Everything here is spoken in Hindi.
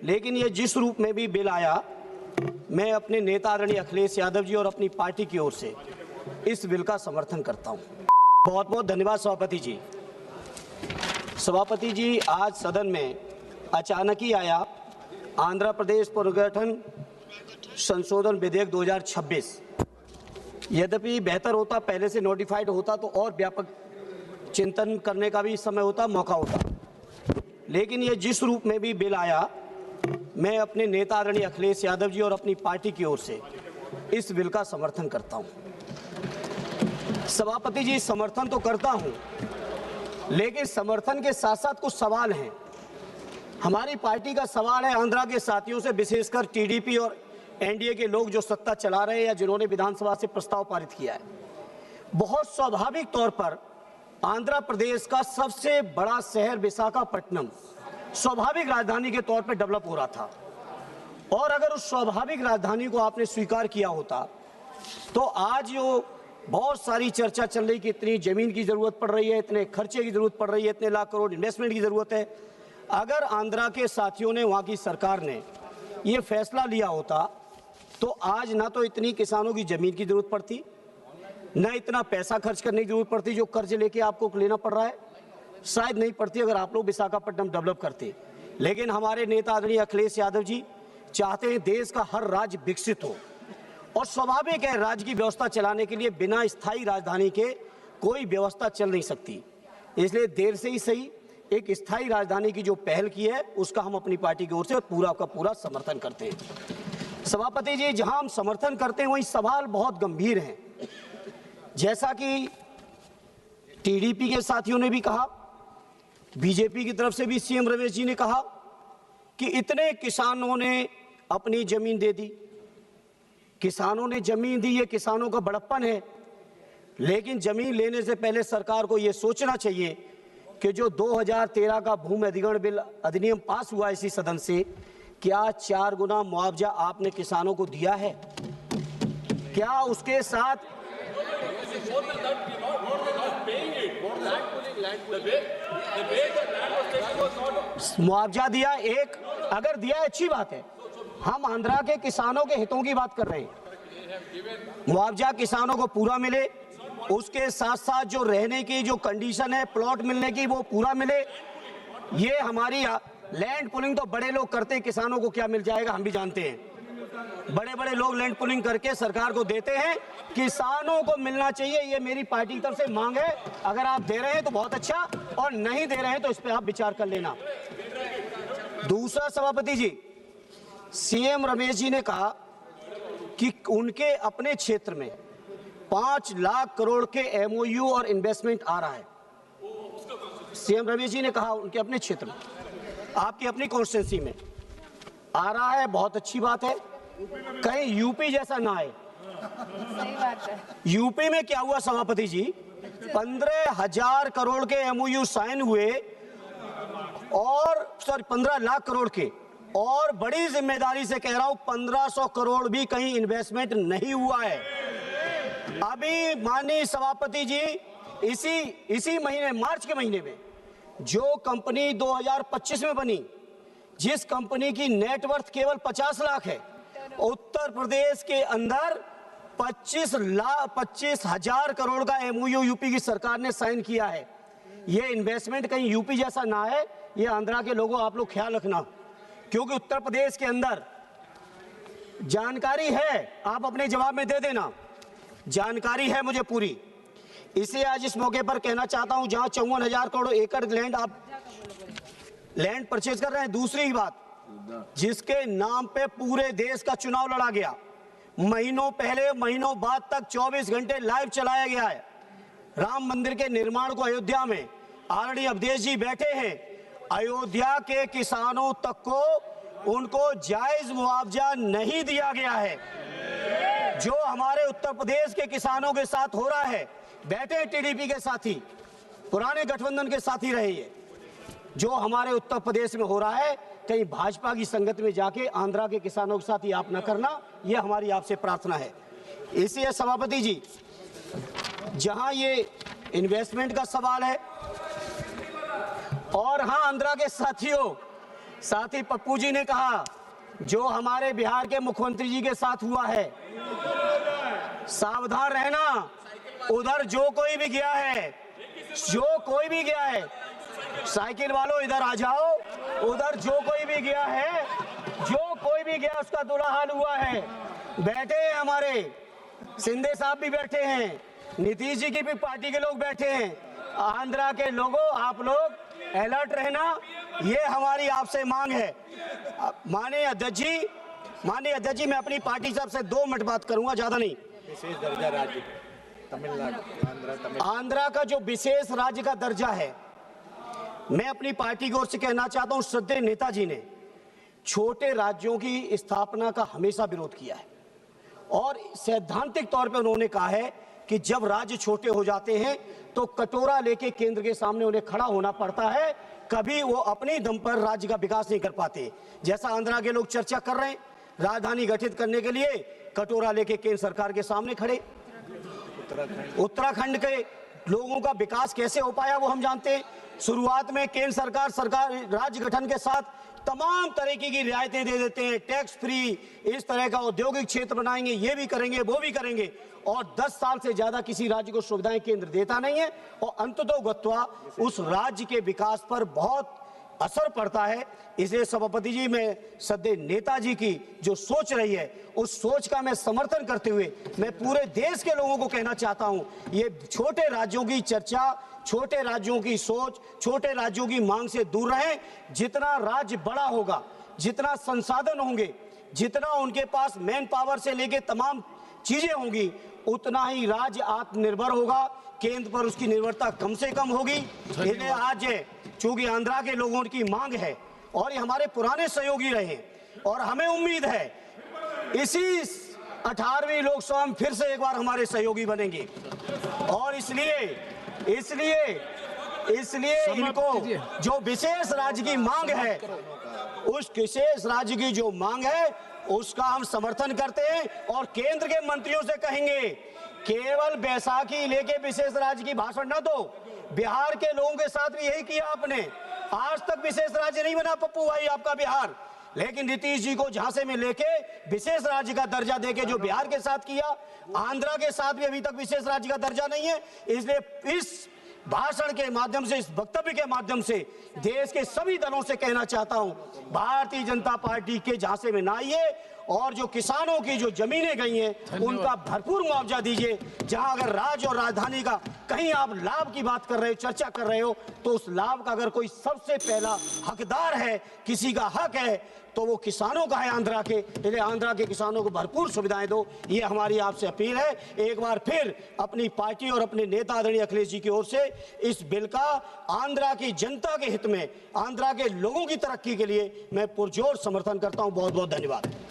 लेकिन ये जिस रूप में भी बिल आया, मैं अपने नेता आदरणीय अखिलेश यादव जी और अपनी पार्टी की ओर से इस बिल का समर्थन करता हूं। बहुत बहुत धन्यवाद सभापति जी। सभापति जी, आज सदन में अचानक ही आया आंध्र प्रदेश पुनर्गठन संशोधन विधेयक 2026। यद्यपि बेहतर होता पहले से नोटिफाइड होता तो और व्यापक चिंतन करने का भी समय होता, मौका होता, लेकिन ये जिस रूप में भी बिल आया, मैं अपने नेता आदरणीय अखिलेश यादव जी और अपनी पार्टी की ओर से इस बिल का समर्थन करता हूं। सभापति जी, समर्थन तो करता हूं, लेकिन समर्थन के साथ साथ कुछ सवाल हैं। हमारी पार्टी का सवाल है आंध्रा के साथियों से, विशेषकर टीडीपी और एनडीए के लोग जो सत्ता चला रहे हैं या जिन्होंने विधानसभा से प्रस्ताव पारित किया है। बहुत स्वाभाविक तौर पर आंध्र प्रदेश का सबसे बड़ा शहर विशाखापट्टनम स्वाभाविक राजधानी के तौर पर डेवलप हो रहा था, और अगर उस स्वाभाविक राजधानी को आपने स्वीकार किया होता तो आज जो बहुत सारी चर्चा चल रही कि इतनी जमीन की जरूरत पड़ रही है, इतने खर्चे की जरूरत पड़ रही है, इतने लाख करोड़ इन्वेस्टमेंट की जरूरत है, अगर आंध्रा के साथियों ने, वहां की सरकार ने ये फैसला लिया होता तो आज ना तो इतनी किसानों की जमीन की जरूरत पड़ती, न इतना पैसा खर्च करने की जरूरत पड़ती जो कर्ज लेके आपको लेना पड़ रहा है, शायद नहीं पड़ती अगर आप लोग विशाखापट्टनम डेवलप करते। लेकिन हमारे नेता आदरणीय अखिलेश यादव जी चाहते हैं देश का हर राज्य विकसित हो, और स्वाभाविक है राज्य की व्यवस्था चलाने के लिए बिना स्थायी राजधानी के कोई व्यवस्था चल नहीं सकती। इसलिए देर से ही सही एक स्थायी राजधानी की जो पहल की है उसका हम अपनी पार्टी की ओर से पूरा का पूरा समर्थन करते हैं। सभापति जी, जहां हम समर्थन करते हैं वहीं सवाल बहुत गंभीर हैं। जैसा कि टीडीपी के साथियों ने भी कहा, बीजेपी की तरफ से भी सीएम रमेश जी ने कहा कि इतने किसानों ने अपनी जमीन दे दी, किसानों ने जमीन दी, ये किसानों का बड़प्पन है। लेकिन जमीन लेने से पहले सरकार को यह सोचना चाहिए कि जो 2013 का भूमि अधिग्रहण बिल अधिनियम पास हुआ इसी सदन से, क्या 4 गुना मुआवजा आपने किसानों को दिया है? क्या उसके साथ मुआवजा दिया? एक अगर दिया अच्छी बात है, हम आंध्रा के किसानों के हितों की बात कर रहे हैं। मुआवजा किसानों को पूरा मिले, उसके साथ साथ जो रहने की जो कंडीशन है प्लॉट मिलने की वो पूरा मिले। ये हमारी लैंड पुलिंग तो बड़े लोग करते हैं, किसानों को क्या मिल जाएगा हम भी जानते हैं। बड़े बड़े लोग लैंड पुलिंग करके सरकार को देते हैं, किसानों को मिलना चाहिए, ये मेरी पार्टी की तरफ से मांग है। अगर आप दे रहे हैं तो बहुत अच्छा, और नहीं दे रहे हैं तो इस पर आप विचार कर लेना। दूसरा सभापति जी, सीएम रमेश जी ने कहा कि उनके अपने क्षेत्र में 5 लाख करोड़ के एमओयू और इन्वेस्टमेंट आ रहा है। सीएम रमेश जी ने कहा उनके अपने क्षेत्र में, आपकी अपनी कॉन्स्टिट्यूंसी में आ रहा है, बहुत अच्छी बात है। कहीं यूपी जैसा ना आए। सही बात है। यूपी में क्या हुआ सभापति जी, 15,000 करोड़ के एमओयू साइन हुए, और 15 लाख करोड़ के, और बड़ी जिम्मेदारी से कह रहा हूं 1500 करोड़ भी कहीं इन्वेस्टमेंट नहीं हुआ है। अभी माननीय सभापति जी इसी महीने, मार्च के महीने में जो कंपनी 2025 में बनी, जिस कंपनी की नेटवर्थ केवल 50 लाख है, उत्तर प्रदेश के अंदर 25,000 करोड़ का एमओयू यूपी की सरकार ने साइन किया है। ये इन्वेस्टमेंट कहीं यूपी जैसा ना है, ये आंध्रा के लोगों आप लोग ख्याल रखना, क्योंकि उत्तर प्रदेश के अंदर जानकारी है, आप अपने जवाब में दे देना, जानकारी है मुझे पूरी। इसे आज इस मौके पर कहना चाहता हूं, जहां 54,000 करोड़ एकड़ लैंड आप लैंड परचेज कर रहे हैं। दूसरी बात, जिसके नाम पे पूरे देश का चुनाव लड़ा गया, महीनों पहले महीनों बाद तक 24 घंटे लाइव चलाया गया है। राम मंदिर के निर्माण को अयोध्या में आदरणीय अवधेश जी बैठे हैं, अयोध्या के किसानों तक को उनको जायज मुआवजा नहीं दिया गया है। जो हमारे उत्तर प्रदेश के किसानों के साथ हो रहा है, बैठे टीडीपी के साथी, पुराने गठबंधन के साथी रहे, ये जो हमारे उत्तर प्रदेश में हो रहा है, कहीं भाजपा की संगत में जाके आंध्रा के किसानों के साथ ही आप न करना, ये हमारी आपसे प्रार्थना है। इसलिए सभापति जी, जहां ये इन्वेस्टमेंट का सवाल है, और हाँ आंध्रा के साथियों, साथ ही पप्पू जी ने कहा जो हमारे बिहार के मुख्यमंत्री जी के साथ हुआ है, सावधान रहना, उधर जो कोई भी गया है, जो कोई भी गया है, साइकिल वालों इधर आ जाओ, उधर जो कोई भी गया है, जो कोई भी गया उसका बुरा हाल हुआ है। बैठे हैं हमारे शिंदे साहब भी बैठे हैं, नीतीश जी की भी पार्टी के लोग बैठे हैं। आंध्रा के लोगों, आप लोग अलर्ट रहना, ये हमारी आपसे मांग है। माननीय अध्यक्ष जी, मैं अपनी पार्टी साहब से 2 मिनट बात करूंगा, ज्यादा नहीं। विशेष दर्जा राज्य तमिलनाडु, आंध्रा का जो विशेष राज्य का दर्जा है, मैं अपनी पार्टी की ओर से कहना चाहता हूं, श्रद्धेय नेताजी ने छोटे राज्यों की स्थापना का हमेशा विरोध किया है और सैद्धांतिक तौर पर उन्होंने कहा है कि जब राज्य छोटे हो जाते हैं तो कटोरा लेके केंद्र के सामने उन्हें खड़ा होना पड़ता है, कभी वो अपने दम पर राज्य का विकास नहीं कर पाते। जैसा आंध्रा के लोग चर्चा कर रहे हैं, राजधानी गठित करने के लिए कटोरा लेके केंद्र सरकार के सामने खड़े। उत्तराखंड के लोगों का विकास कैसे हो पाया वो हम जानते हैं। शुरुआत में केंद्र सरकार राज्य गठन के साथ तमाम तरीके की रियायतें दे देते हैं, टैक्स फ्री, इस तरह का औद्योगिक क्षेत्र बनाएंगे, ये भी करेंगे, वो भी करेंगे, और 10 साल से ज्यादा किसी राज्य को सुविधाएं केंद्र देता नहीं है और अंततोगत्वा उस राज्य के विकास पर बहुत असर पड़ता है। इसलिए सभापति जी, मैं श्रद्धेय नेताजी की जो सोच रही है, उस सोच का मैं समर्थन करते हुए मैं पूरे देश के लोगों को कहना चाहता हूं, ये छोटे राज्यों की चर्चा, छोटे राज्यों की सोच, छोटे राज्यों की मांग से दूर रहें। जितना राज्य बड़ा होगा, जितना संसाधन होंगे, जितना उनके पास मैन पावर से लेके तमाम चीजें होंगी, उतना ही राज्य आत्मनिर्भर होगा, केंद्र पर उसकी निर्भरता कम से कम होगी। इसलिए आज चूंकि आंध्रा के लोगों की मांग है और ये हमारे पुराने सहयोगी रहे और हमें उम्मीद है इसी 18वीं लोकसभा में फिर से एक बार हमारे सहयोगी बनेंगे और इसलिए इनको जो विशेष राज्य की मांग है, उस विशेष राज्य की जो मांग है उसका हम समर्थन करते हैं और केंद्र के मंत्रियों से कहेंगे केवल बैसाखी लेके विशेष राज्य की भाषण न दो। बिहार के लोगों के साथ भी यही किया आपने, आज तक विशेष राज्य नहीं बना पप्पू भाई आपका बिहार, लेकिन नीतीश जी को झांसे में लेके विशेष राज्य का दर्जा देके जो बिहार के साथ किया, आंध्रा के साथ भी अभी तक विशेष राज्य का दर्जा नहीं है। इसलिए इस भाषण के माध्यम से, इस वक्तव्य के माध्यम से देश के सभी दलों से कहना चाहता हूं, भारतीय जनता पार्टी के झांसे में ना आइए और जो किसानों की जो जमीनें गई हैं उनका भरपूर मुआवजा दीजिए। जहां अगर राज्य और राजधानी का कहीं आप लाभ की बात कर रहे हो, चर्चा कर रहे हो, तो उस लाभ का अगर कोई सबसे पहला हकदार है, किसी का हक है, तो वो किसानों का है, आंध्रा के। इसलिए आंध्रा के किसानों को भरपूर सुविधाएं दो, ये हमारी आपसे अपील है। एक बार फिर अपनी पार्टी और अपने नेता आदरणीय अखिलेश जी की ओर से इस बिल का आंध्रा की जनता के हित में, आंध्रा के लोगों की तरक्की के लिए मैं पुरजोर समर्थन करता हूं। बहुत बहुत धन्यवाद।